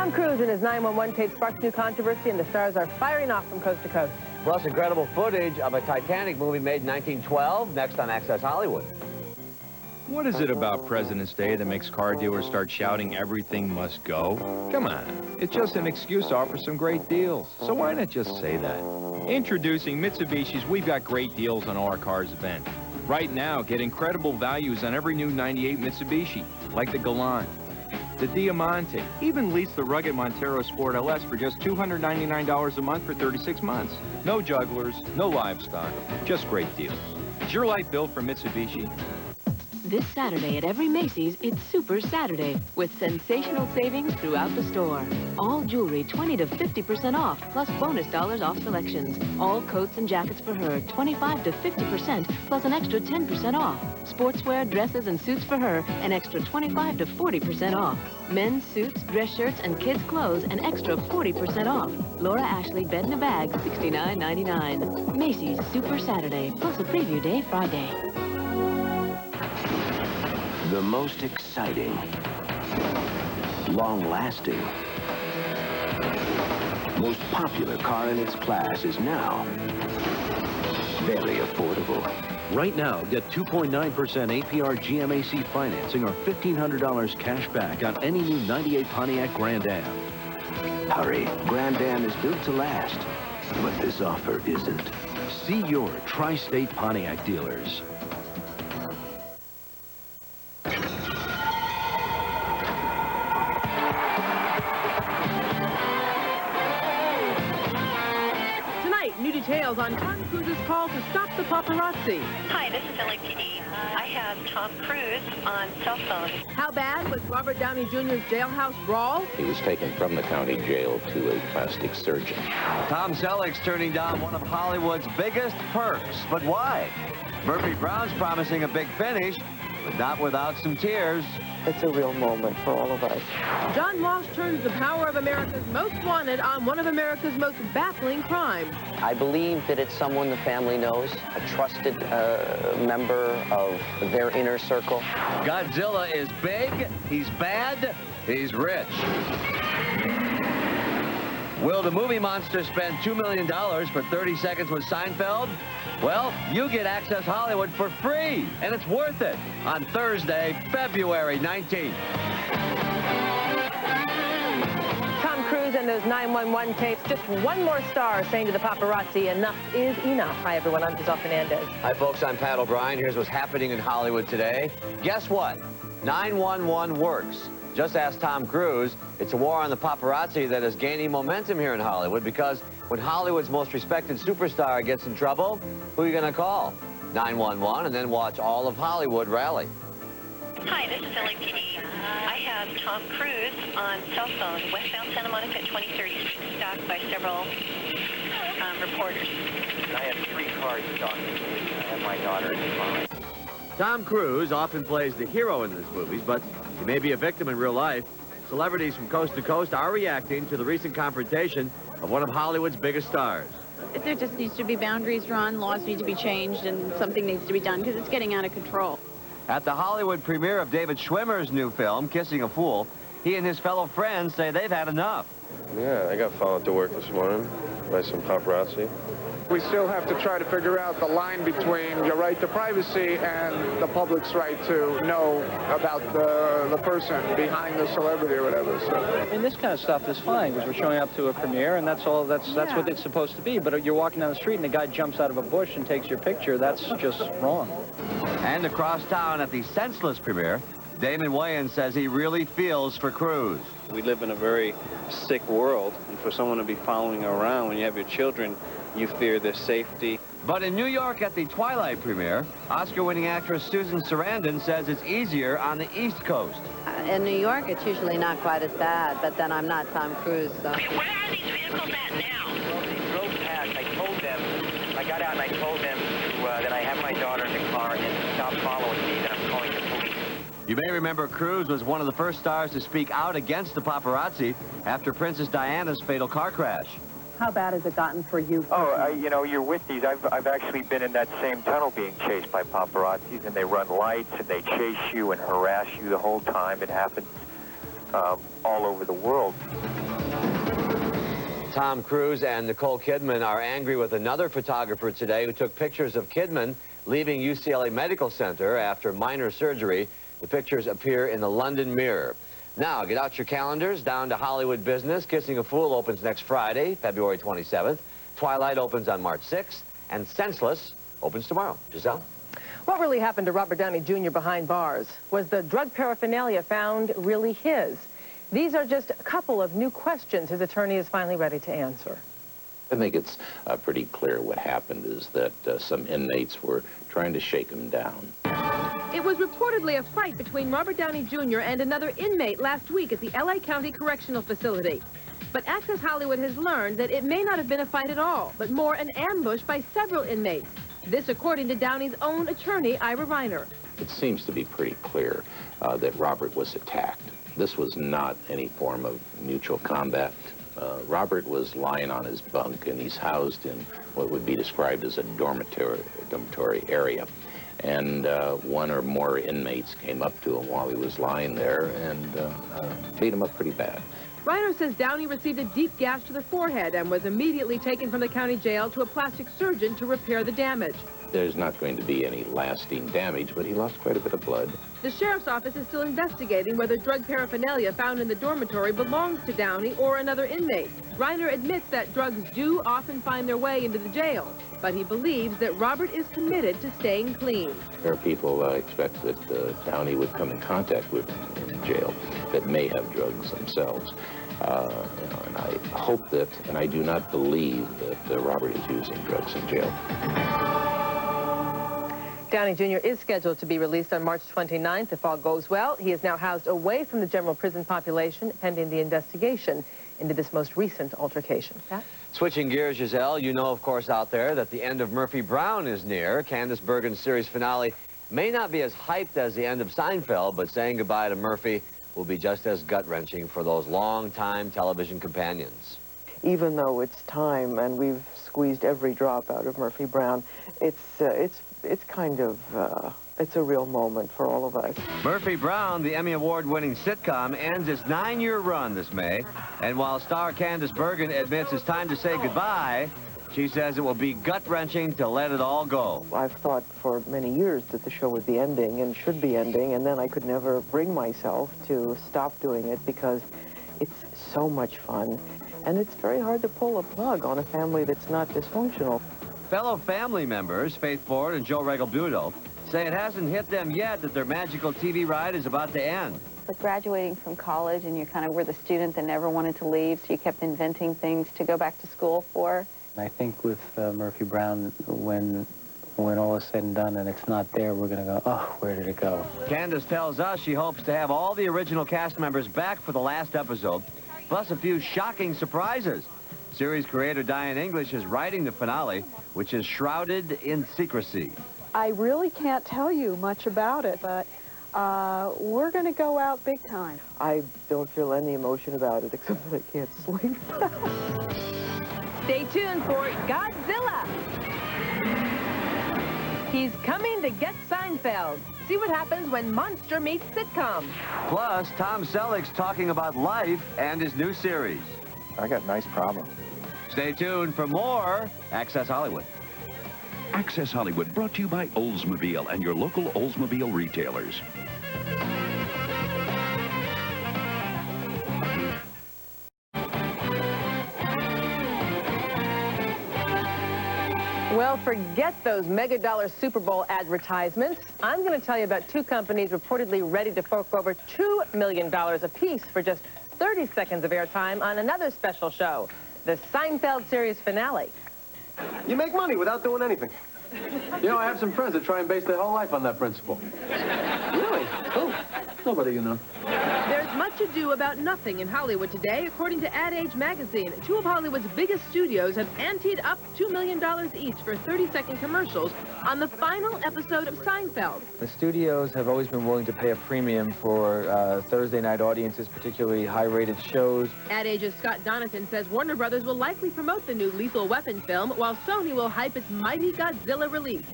Tom Cruise and his 911 tape sparks new controversy, and the stars are firing off from coast to coast. Plus, incredible footage of a Titanic movie made in 1912, next on Access Hollywood. What is it about President's Day that makes car dealers start shouting everything must go? Come on, it's just an excuse to offer some great deals. So why not just say that? Introducing Mitsubishi's We've Got Great Deals on All Our Cars event. Right now, get incredible values on every new 98 Mitsubishi, like the Galant, the Diamante, even lease the rugged Montero Sport LS for just $299 a month for 36 months. No jugglers, no livestock, just great deals. Is your life built for Mitsubishi? This Saturday at every Macy's, it's Super Saturday with sensational savings throughout the store. All jewelry 20 to 50% off, plus bonus dollars off selections. All coats and jackets for her 25 to 50%, plus an extra 10% off. Sportswear, dresses, and suits for her, an extra 25 to 40% off. Men's suits, dress shirts, and kids' clothes, an extra 40% off. Laura Ashley bed in a bag, $69.99. Macy's Super Saturday, plus a preview day Friday. The most exciting, long-lasting, most popular car in its class is now very affordable. Right now, get 2.9% APR GMAC financing or $1,500 cash back on any new 98 Pontiac Grand AM. Hurry, Grand AM is built to last, but this offer isn't. See your tri-state Pontiac dealers. New details on Tom Cruise's call to stop the paparazzi. Hi, this is Selleck PD. I have Tom Cruise on cell phone. How bad was Robert Downey Jr.'s jailhouse brawl? He was taken from the county jail to a plastic surgeon. Tom Selleck's turning down one of Hollywood's biggest perks. But why? Murphy Brown's promising a big finish, but not without some tears. It's a real moment for all of us. John Walsh turns the power of America's most wanted on one of America's most baffling crimes. I believe that it's someone the family knows, a trusted member of their inner circle. Godzilla is big, he's bad, he's rich. Will the movie monster spend $2 million for 30 seconds with Seinfeld? Well, you get Access Hollywood for free, and it's worth it on Thursday, February 19th. Tom Cruise and those 911 tapes. Just one more star saying to the paparazzi, enough is enough. Hi, everyone. I'm Giselle Fernandez. Hi, folks. I'm Pat O'Brien. Here's what's happening in Hollywood today. Guess what? 911 works. Just ask Tom Cruise. It's a war on the paparazzi that is gaining momentum here in Hollywood because when Hollywood's most respected superstar gets in trouble, who are you going to call? 911 and then watch all of Hollywood rally. Hi, this is Selleck PD. I have Tom Cruise on cell phone, westbound Santa Monica at 2030, stopped by several reporters. I have 3 cars stopped. I have my daughter in the car. Tom Cruise often plays the hero in his movies, but he may be a victim in real life. Celebrities from coast to coast are reacting to the recent confrontation of one of Hollywood's biggest stars. There just needs to be boundaries drawn, laws need to be changed, and something needs to be done because it's getting out of control. At the Hollywood premiere of David Schwimmer's new film, Kissing a Fool, he and his fellow friends say they've had enough. Yeah, I got followed to work this morning by some paparazzi. We still have to try to figure out the line between your right to privacy and the public's right to know about the person behind the celebrity or whatever. So. I mean, this kind of stuff is fine because we're showing up to a premiere and that's all. That's what it's supposed to be. But you're walking down the street and the guy jumps out of a bush and takes your picture. That's just wrong. And across town at the Senseless premiere, Damon Wayans says he really feels for Cruise. We live in a very sick world, and for someone to be following you around when you have your children, you fear their safety. But in New York at the Twilight premiere, Oscar-winning actress Susan Sarandon says it's easier on the East Coast. In New York, it's usually not quite as bad, but then I'm not Tom Cruise, so. Where are these vehicles at now? Well, they drove past. I told them, I got out and I told them that I have my daughter in the car and to stop following me, that I'm calling the police. You may remember Cruise was one of the first stars to speak out against the paparazzi after Princess Diana's fatal car crash. How bad has it gotten for you? Oh, you know, you're with these. I've actually been in that same tunnel being chased by paparazzis, and they run lights, and they chase you and harass you the whole time. It happens all over the world. Tom Cruise and Nicole Kidman are angry with another photographer today who took pictures of Kidman leaving UCLA Medical Center after minor surgery. The pictures appear in the London Mirror. Now, get out your calendars, down to Hollywood business. Kissing a Fool opens next Friday, February 27th. Twilight opens on March 6th. And Senseless opens tomorrow. Giselle? What really happened to Robert Downey Jr. behind bars? Was the drug paraphernalia found really his? These are just a couple of new questions his attorney is finally ready to answer. I think it's pretty clear what happened is that some inmates were trying to shake him down. It was reportedly a fight between Robert Downey Jr. and another inmate last week at the LA County Correctional Facility. But Access Hollywood has learned that it may not have been a fight at all, but more an ambush by several inmates. This according to Downey's own attorney, Ira Reiner. It seems to be pretty clear that Robert was attacked. This was not any form of mutual combat. Robert was lying on his bunk, and he's housed in what would be described as a dormitory area. And one or more inmates came up to him while he was lying there and beat him up pretty bad. Reiner says Downey received a deep gash to the forehead and was immediately taken from the county jail to a plastic surgeon to repair the damage. There's not going to be any lasting damage, but he lost quite a bit of blood. The sheriff's office is still investigating whether drug paraphernalia found in the dormitory belongs to Downey or another inmate. Reiner admits that drugs do often find their way into the jail, but he believes that Robert is committed to staying clean. There are people expect that Downey would come in contact with him in jail that may have drugs themselves. And I hope that, and I do not believe that Robert is using drugs in jail. Downey Jr. is scheduled to be released on March 29th if all goes well. He is now housed away from the general prison population pending the investigation into this most recent altercation. Pat? Switching gears, Giselle, you know, of course, out there that the end of Murphy Brown is near. Candice Bergen's series finale may not be as hyped as the end of Seinfeld, but saying goodbye to Murphy will be just as gut-wrenching for those long-time television companions. Even though it's time and we've squeezed every drop out of Murphy Brown, it's kind of, it's a real moment for all of us. Murphy Brown, the Emmy Award-winning sitcom, ends its 9-year run this May. And while star Candice Bergen admits it's time to say goodbye, she says it will be gut-wrenching to let it all go. I've thought for many years that the show would be ending and should be ending, and then I could never bring myself to stop doing it because it's so much fun. And it's very hard to pull a plug on a family that's not dysfunctional. Fellow family members, Faith Ford and Joe Regalbuto, say it hasn't hit them yet that their magical TV ride is about to end. With graduating from college and you kind of were the student that never wanted to leave, so you kept inventing things to go back to school for. I think with Murphy Brown, when all is said and done and it's not there, we're going to go, oh, where did it go? Candice tells us she hopes to have all the original cast members back for the last episode, plus a few shocking surprises. Series creator Diane English is writing the finale, which is shrouded in secrecy. I really can't tell you much about it, but we're going to go out big time. I don't feel any emotion about it except that I can't sleep. Stay tuned for Godzilla. He's coming to get Seinfeld. See what happens when monster meets sitcom. Plus, Tom Selleck's talking about life and his new series. I got a nice problem. Stay tuned for more Access Hollywood. Access Hollywood, brought to you by Oldsmobile and your local Oldsmobile retailers. Well, forget those mega-dollar Super Bowl advertisements. I'm going to tell you about two companies reportedly ready to fork over $2 million apiece for just 30 seconds of airtime on another special show, the Seinfeld series finale. You make money without doing anything. You know, I have some friends that try and base their whole life on that principle. Really? Who? Nobody you know. There's much ado about nothing in Hollywood today. According to Ad Age magazine, two of Hollywood's biggest studios have anteed up $2 million each for 30-second commercials on the final episode of Seinfeld. The studios have always been willing to pay a premium for Thursday night audiences, particularly high-rated shows. Ad Age's Scott Donathan says Warner Brothers will likely promote the new Lethal Weapon film, while Sony will hype its mighty Godzilla release.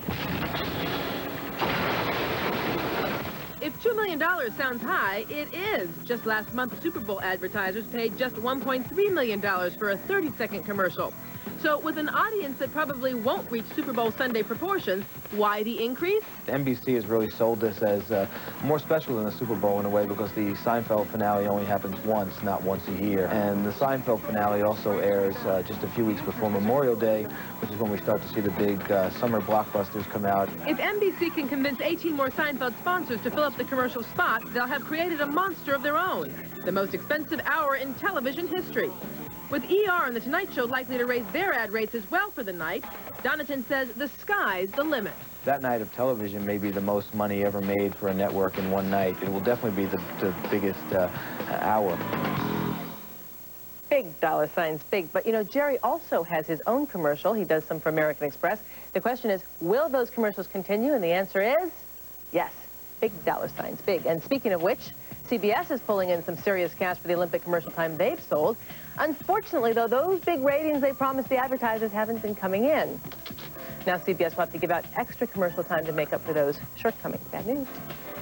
If $2 million sounds high. It is. Just last month, Super Bowl advertisers paid just $1.3 million for a 30-second commercial. So with an audience that probably won't reach Super Bowl Sunday proportions, why the increase? NBC has really sold this as more special than the Super Bowl in a way because the Seinfeld finale only happens once, not once a year. And the Seinfeld finale also airs just a few weeks before Memorial Day, which is when we start to see the big summer blockbusters come out. If NBC can convince 18 more Seinfeld sponsors to fill up the commercial spots, they'll have created a monster of their own, the most expensive hour in television history. With ER and The Tonight Show likely to raise their ad rates as well for the night, Donatin says the sky's the limit. That night of television may be the most money ever made for a network in one night. It will definitely be the biggest hour. Big dollar signs, big. But, you know, Jerry also has his own commercial. He does some for American Express. The question is, will those commercials continue? And the answer is yes. Big dollar signs, big. And speaking of which, CBS is pulling in some serious cash for the Olympic commercial time they've sold. Unfortunately, though, those big ratings they promised the advertisers haven't been coming in. Now CBS will have to give out extra commercial time to make up for those shortcomings. Bad news.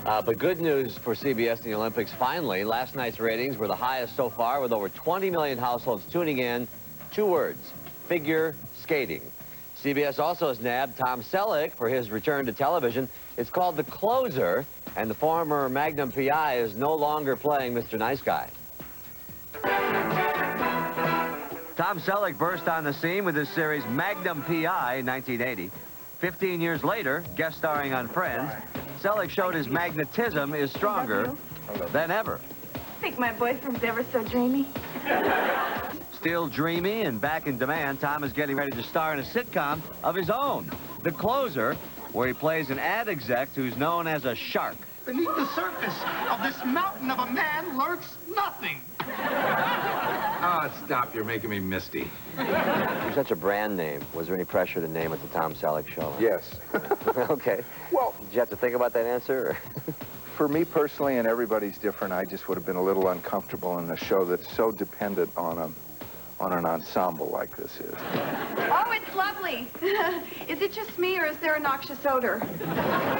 But good news for CBS and the Olympics. Finally, last night's ratings were the highest so far, with over 20 million households tuning in. 2 words: figure skating. CBS also has nabbed Tom Selleck for his return to television. It's called The Closer, and the former Magnum PI is no longer playing Mr. Nice Guy. Tom Selleck burst on the scene with his series Magnum PI in 1980. 15 years later, guest starring on Friends, Selleck showed his magnetism is stronger than ever. Think my boyfriend's ever so dreamy? Still dreamy and back in demand, Tom is getting ready to star in a sitcom of his own, The Closer, where he plays an ad exec who's known as a shark. Beneath the surface of this mountain of a man lurks nothing. Oh, stop. You're making me misty. You're such a brand name. Was there any pressure to name it the Tom Selleck Show? Yes. Okay. Well, did you have to think about that answer? For me personally, and everybody's different, I just would have been a little uncomfortable in a show that's so dependent on an ensemble like this is. Oh, it's lovely. Is it just me, or is there a noxious odor?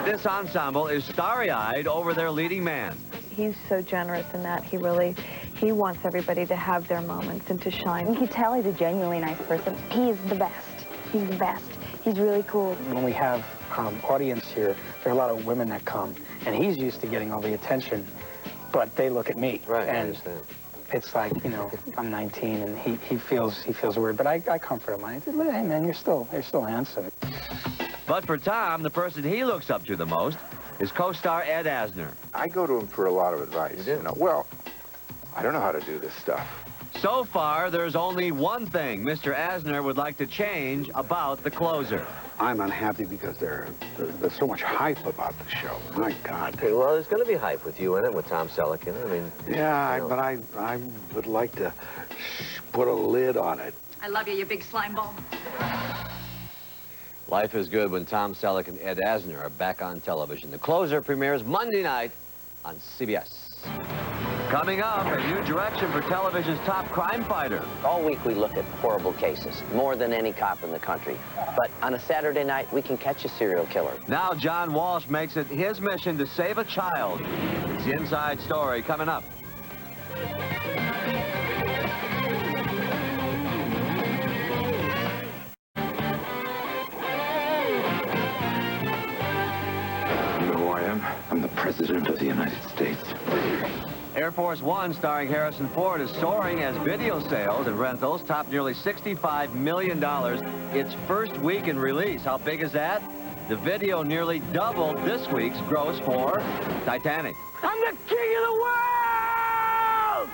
This ensemble is starry-eyed over their leading man. He's so generous in that he wants everybody to have their moments and to shine. You can tell he's a genuinely nice person. He is the best. He's the best. He's really cool. When we have audience here, there are a lot of women that come, and he's used to getting all the attention, but they look at me. Right, and I understand. It's like, you know, I'm 19 and he feels weird, but I comfort him. I say, hey man, you're still handsome. But for Tom, the person he looks up to the most is co-star Ed Asner. I go to him for a lot of advice. You know, well, I don't know how to do this stuff. So far, there's only one thing Mr. Asner would like to change about The Closer. I'm unhappy because there's so much hype about the show. My God. Okay, well, there's going to be hype with you in it, with Tom Selleck in it. I mean, yeah, but I would like to put a lid on it. I love you, you big slime ball. Life is good when Tom Selleck and Ed Asner are back on television. The Closer premieres Monday night on CBS. Coming up, a new direction for television's top crime fighter. All week we look at horrible cases, more than any cop in the country. But on a Saturday night, we can catch a serial killer. Now John Walsh makes it his mission to save a child. It's the inside story coming up. You know who I am? I'm the President of the United States. Air Force One, starring Harrison Ford, is soaring as video sales and rentals top nearly $65 million its first week in release. How big is that? The video nearly doubled this week's gross for Titanic. I'm the king of the world!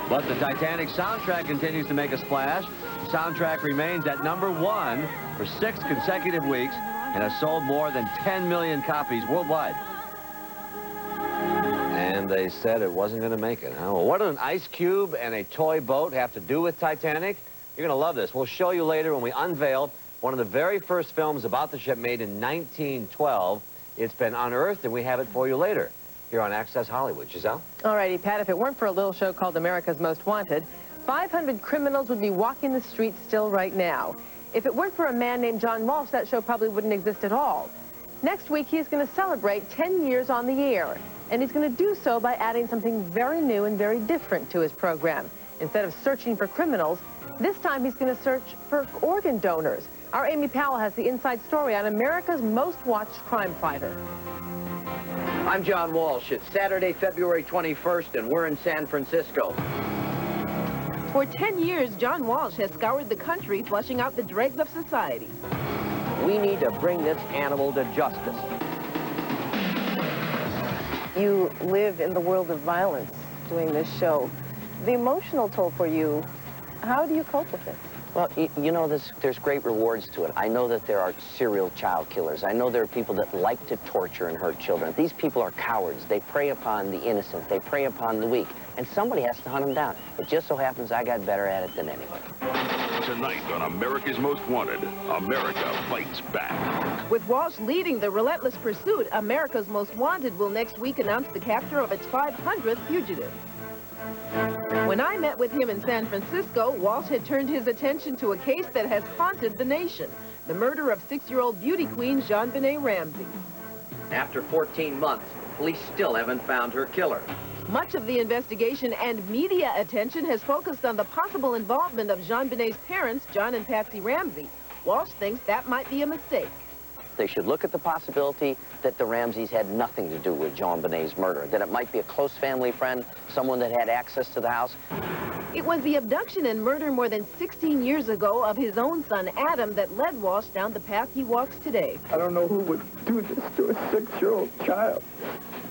But the Titanic soundtrack continues to make a splash. The soundtrack remains at #1 for 6 consecutive weeks and has sold more than 10 million copies worldwide. And they said it wasn't going to make it. Well, what do an ice cube and a toy boat have to do with Titanic? You're going to love this. We'll show you later when we unveil one of the very first films about the ship made in 1912. It's been unearthed, and we have it for you later here on Access Hollywood. Giselle? All righty, Pat, if it weren't for a little show called America's Most Wanted, 500 criminals would be walking the streets still right now. If it weren't for a man named John Walsh, that show probably wouldn't exist at all. Next week, he's going to celebrate 10 years on the air. And he's going to do so by adding something very new and very different to his program. Instead of searching for criminals, this time he's going to search for organ donors. Our Amy Powell has the inside story on America's most watched crime fighter. I'm John Walsh. It's Saturday, February 21st, and we're in San Francisco. For 10 years, John Walsh has scoured the country, flushing out the dregs of society. We need to bring this animal to justice. You live in the world of violence doing this show. The emotional toll for you, how do you cope with it? Well, you know, there's great rewards to it. I know that there are serial child killers. I know there are people that like to torture and hurt children. These people are cowards. They prey upon the innocent. They prey upon the weak. And somebody has to hunt them down. It just so happens I got better at it than anybody. Tonight on America's Most Wanted, America Fights Back. With Walsh leading the relentless pursuit, America's Most Wanted will next week announce the capture of its 500th fugitive. When I met with him in San Francisco, Walsh had turned his attention to a case that has haunted the nation, the murder of 6-year-old beauty queen JonBenet Ramsey. After 14 months, police still haven't found her killer. Much of the investigation and media attention has focused on the possible involvement of JonBenet's parents, John and Patsy Ramsey. Walsh thinks that might be a mistake. They should look at the possibility that the Ramseys had nothing to do with JonBenet's murder, that it might be a close family friend, someone that had access to the house. It was the abduction and murder more than 16 years ago of his own son, Adam, that led Walsh down the path he walks today. I don't know who would do this to a 6-year-old child.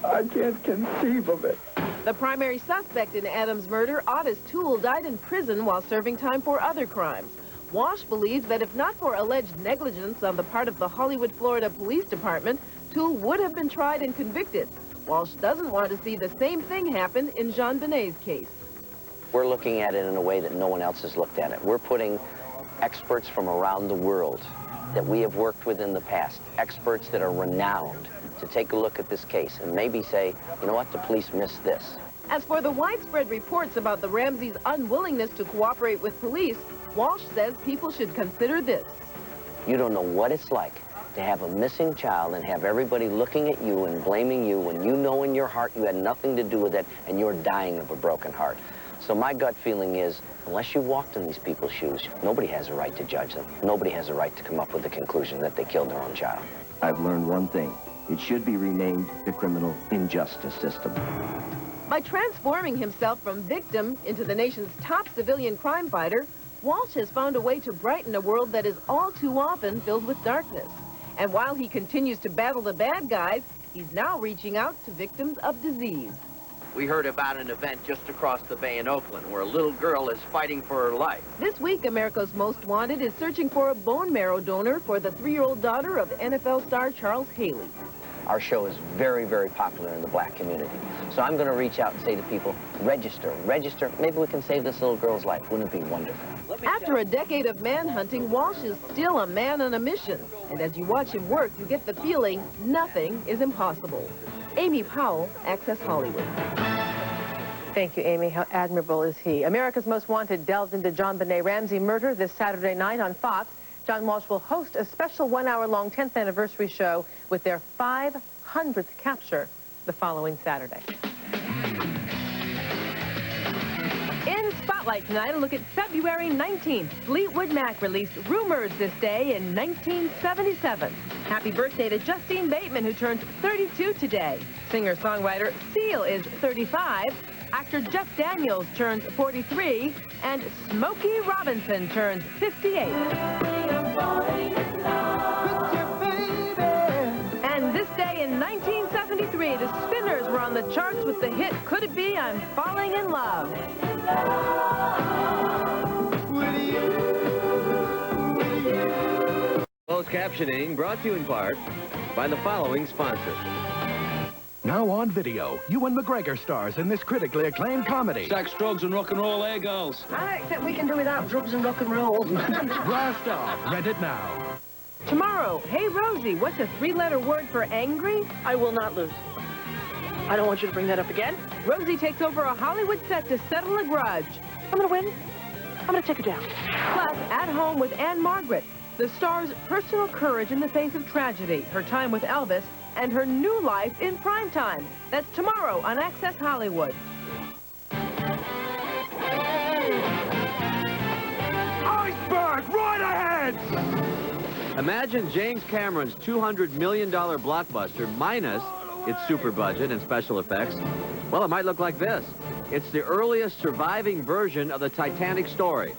I can't conceive of it. The primary suspect in Adam's murder, Otis Toole, died in prison while serving time for other crimes. Walsh believes that if not for alleged negligence on the part of the Hollywood, Florida Police Department, Toole would have been tried and convicted. Walsh doesn't want to see the same thing happen in JonBenet's case. We're looking at it in a way that no one else has looked at it. We're putting experts from around the world that we have worked with in the past, experts that are renowned, to take a look at this case and maybe say, you know what, the police missed this. As for the widespread reports about the Ramseys' unwillingness to cooperate with police, Walsh says people should consider this. You don't know what it's like to have a missing child and have everybody looking at you and blaming you when you know in your heart you had nothing to do with it and you're dying of a broken heart. So my gut feeling is, unless you walked in these people's shoes, nobody has a right to judge them. Nobody has a right to come up with the conclusion that they killed their own child. I've learned one thing. It should be renamed the criminal injustice system. By transforming himself from victim into the nation's top civilian crime fighter, Walsh has found a way to brighten a world that is all too often filled with darkness. And while he continues to battle the bad guys, he's now reaching out to victims of disease. We heard about an event just across the bay in Oakland where a little girl is fighting for her life. This week, America's Most Wanted is searching for a bone marrow donor for the 3-year-old daughter of NFL star Charles Haley. Our show is very, very popular in the black community. So I'm going to reach out and say to people, register. Maybe we can save this little girl's life. Wouldn't it be wonderful? After a decade of manhunting, Walsh is still a man on a mission. And as you watch him work, you get the feeling nothing is impossible. Amy Powell, Access Hollywood. Thank you, Amy. How admirable is he? America's Most Wanted delves into JonBenet Ramsey murder this Saturday night on Fox. John Walsh will host a special 1-hour-long 10th anniversary show with their 500th capture the following Saturday. In Spotlight tonight, a look at February 19th. Fleetwood Mac released Rumors this day in 1977. Happy birthday to Justine Bateman, who turns 32 today. Singer-songwriter Seal is 35. Actor Jeff Daniels turns 43. And Smokey Robinson turns 58. And this day in 1973, the Spinners were on the charts with the hit Could It Be I'm Falling in Love. Closed captioning brought to you in part by the following sponsors. Now on video, Ewan McGregor stars in this critically acclaimed comedy. Sex, drugs, and rock and roll, eh, girls? I don't think we can do without drugs and rock and roll. Blast off. Rent it now. Tomorrow, hey, Rosie, what's a 3-letter word for angry? I will not lose. I don't want you to bring that up again. Rosie takes over a Hollywood set to settle a grudge. I'm going to win. I'm going to take her down. Plus, At Home with Ann-Margret, the star's personal courage in the face of tragedy, her time with Elvis, and her new life in primetime. That's tomorrow on Access Hollywood. Iceberg, right ahead! Imagine James Cameron's $200 million blockbuster minus its super budget and special effects. Well, it might look like this. It's the earliest surviving version of the Titanic story.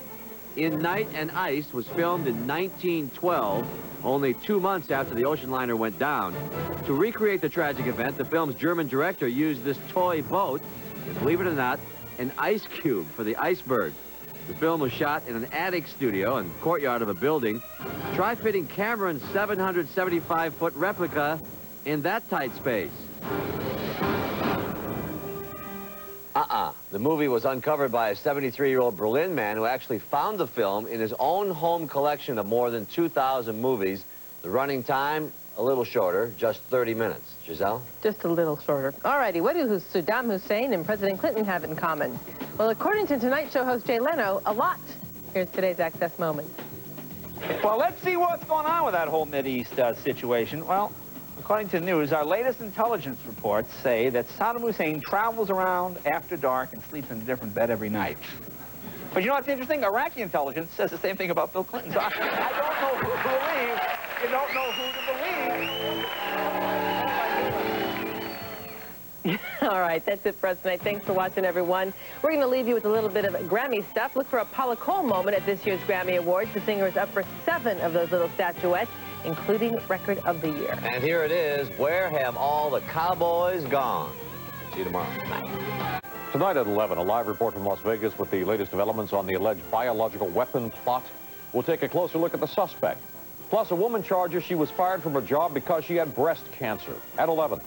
In Night and Ice was filmed in 1912, only 2 months after the ocean liner went down. To recreate the tragic event, the film's German director used this toy boat, and believe it or not, an ice cube for the iceberg. The film was shot in an attic studio and courtyard of a building. Try fitting Cameron's 775-foot replica in that tight space. The movie was uncovered by a 73-year-old Berlin man who actually found the film in his own home collection of more than 2,000 movies. The running time, a little shorter, just 30 minutes. Giselle? Just a little shorter. All righty, what do Saddam Hussein and President Clinton have in common? Well, according to Tonight Show host Jay Leno, a lot. Here's today's Access Moment. Well, let's see what's going on with that whole Mideast situation. Well, according to the news, our latest intelligence reports say that Saddam Hussein travels around after dark and sleeps in a different bed every night. But you know what's interesting? Iraqi intelligence says the same thing about Bill Clinton. So I don't know who to believe. You don't know who to believe. All right, that's it for us tonight. Thanks for watching, everyone. We're going to leave you with a little bit of Grammy stuff. Look for a Paula Cole moment at this year's Grammy Awards. The singer is up for 7 of those little statuettes, including Record of the Year. And here it is, Where Have All the Cowboys Gone? See you tomorrow. Bye. Tonight at 11, a live report from Las Vegas with the latest developments on the alleged biological weapon plot. We'll take a closer look at the suspect. Plus, a woman charges she was fired from her job because she had breast cancer. At 11.